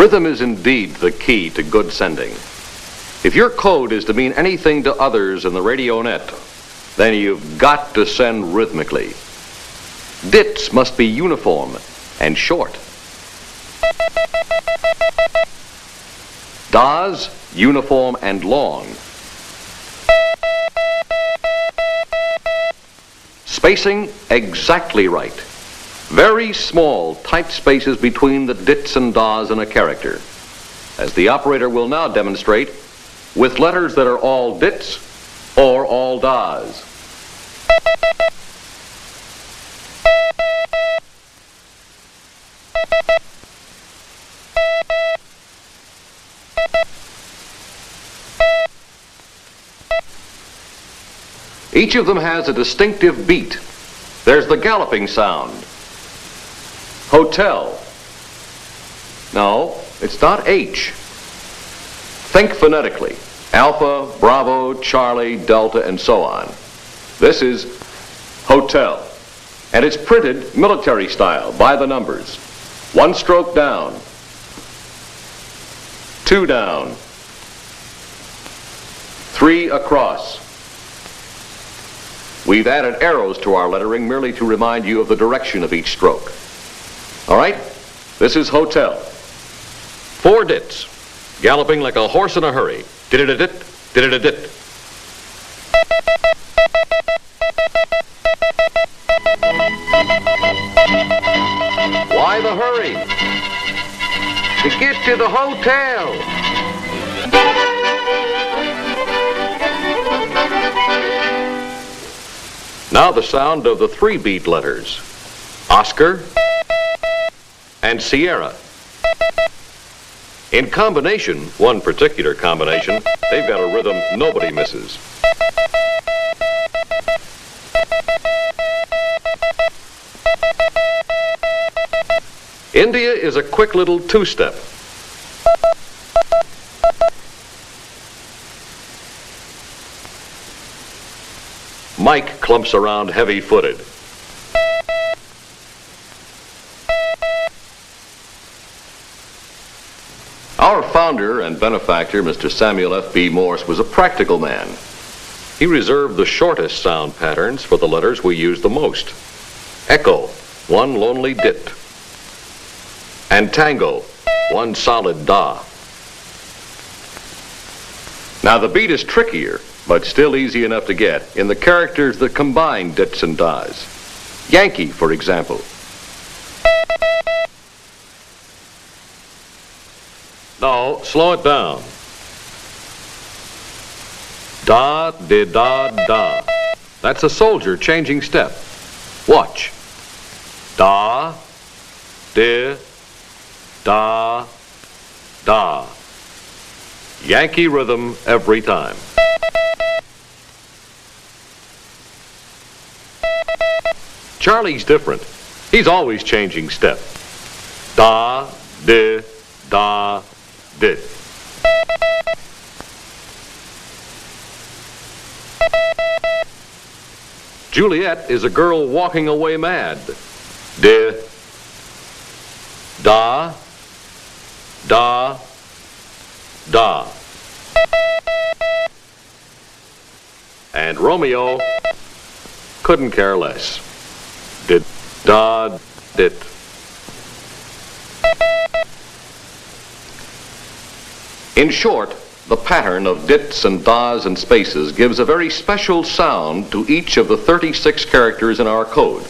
Rhythm is indeed the key to good sending. If your code is to mean anything to others in the radio net, then you've got to send rhythmically. Dits must be uniform and short. Das, uniform and long. Spacing exactly right. Very small, tight spaces between the dits and das in a character, as the operator will now demonstrate with letters that are all dits or all das. Each of them has a distinctive beat. There's the galloping sound. Hotel. No, it's not H. Think phonetically. Alpha, Bravo, Charlie, Delta, and so on. This is hotel. And it's printed military style, by the numbers. 1 stroke down. 2 down. 3 across. We've added arrows to our lettering merely to remind you of the direction of each stroke. All right? This is hotel. 4 dits, galloping like a horse in a hurry. Did-it-a-dit, did-it-a-dit. Why the hurry? To get to the hotel. Now the sound of the 3-beat letters, Oscar and Sierra. In combination, one particular combination, they've got a rhythm nobody misses. India is a quick little 2-step. Mike clumps around heavy-footed. Our founder and benefactor, Mr. Samuel F.B. Morse, was a practical man. He reserved the shortest sound patterns for the letters we use the most. Echo, 1 lonely dit. And tango, 1 solid da. Now the beat is trickier, but still easy enough to get in the characters that combine dits and das. Yankee, for example. No, slow it down. Da, di, da, da. That's a soldier changing step. Watch. Da, di, da, da. Yankee rhythm every time. Charlie's different. He's always changing step. Da, di, da, di. Juliet is a girl walking away mad. Di, da, da, da. And Romeo couldn't care less. Did, da, dit. In short, the pattern of dits and das and spaces gives a very special sound to each of the 36 characters in our code.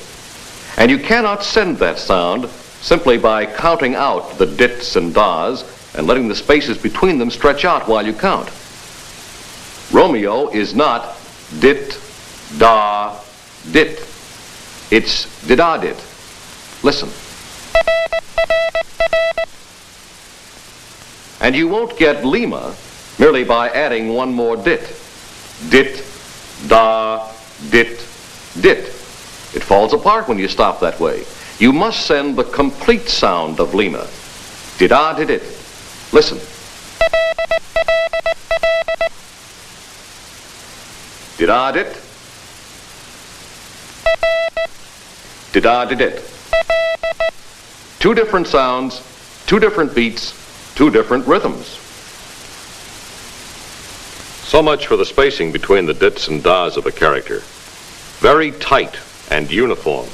And you cannot send that sound simply by counting out the dits and das and letting the spaces between them stretch out while you count. Romeo is not dit, da, dit. It's did-a-dit. Listen. And you won't get Lima merely by adding 1 more dit. Dit, da, dit, dit. It falls apart when you stop that way. You must send the complete sound of Lima. Did-a-did-it. Listen. Did-a-dit. Did-a-did-it. 2 different sounds, 2 different beats, two different rhythms. So much for the spacing between the dits and das of a character. Very tight and uniform.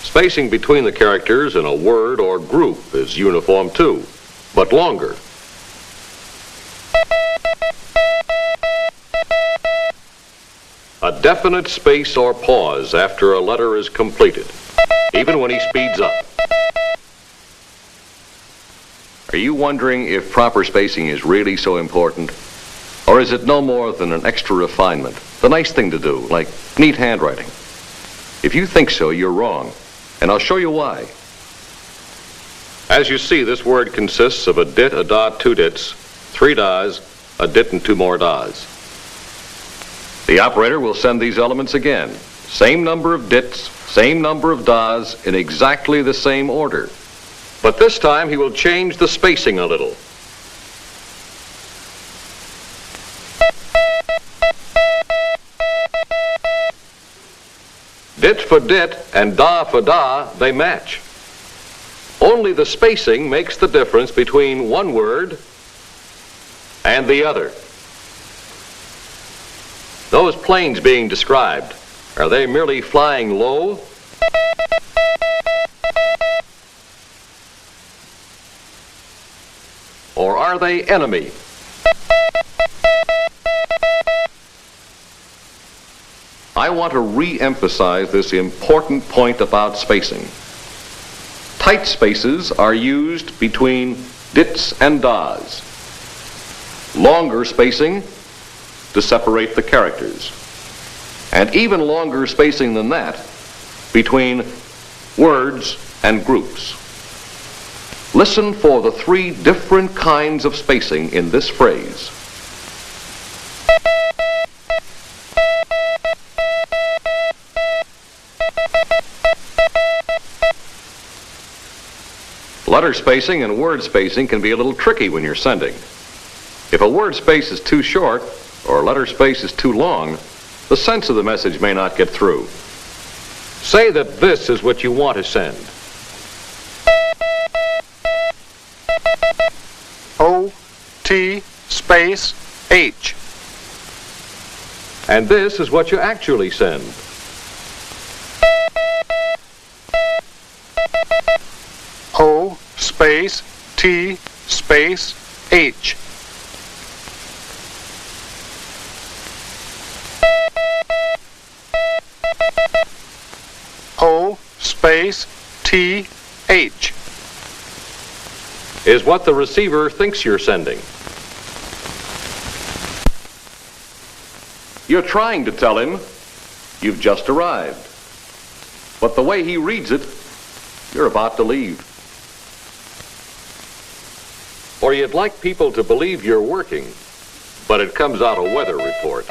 Spacing between the characters in a word or group is uniform too, but longer. A definite space or pause after a letter is completed, even when he speeds up. Are you wondering if proper spacing is really so important? Or is it no more than an extra refinement, the nice thing to do, like neat handwriting? If you think so, you're wrong, and I'll show you why. As you see, this word consists of a dit, a da, two dits, three das, a dit, and two more das. The operator will send these elements again. Same number of dits, same number of das, in exactly the same order. But this time he will change the spacing a little. Dit for dit and da for da, they match. Only the spacing makes the difference between one word and the other. Those planes being described, are they merely flying low? Or are they enemy? I want to re-emphasize this important point about spacing. Tight spaces are used between dits and das. Longer spacing to separate the characters. And even longer spacing than that between words and groups. Listen for the three different kinds of spacing in this phrase. Letter spacing and word spacing can be a little tricky when you're sending. If a word space is too short or a letter space is too long, the sense of the message may not get through. Say that this is what you want to send. O-T space H. And this is what you actually send. O space T space H. O space T H. Is what the receiver thinks you're sending. You're trying to tell him you've just arrived. But the way he reads it, you're about to leave. Or you'd like people to believe you're working, but it comes out a weather report.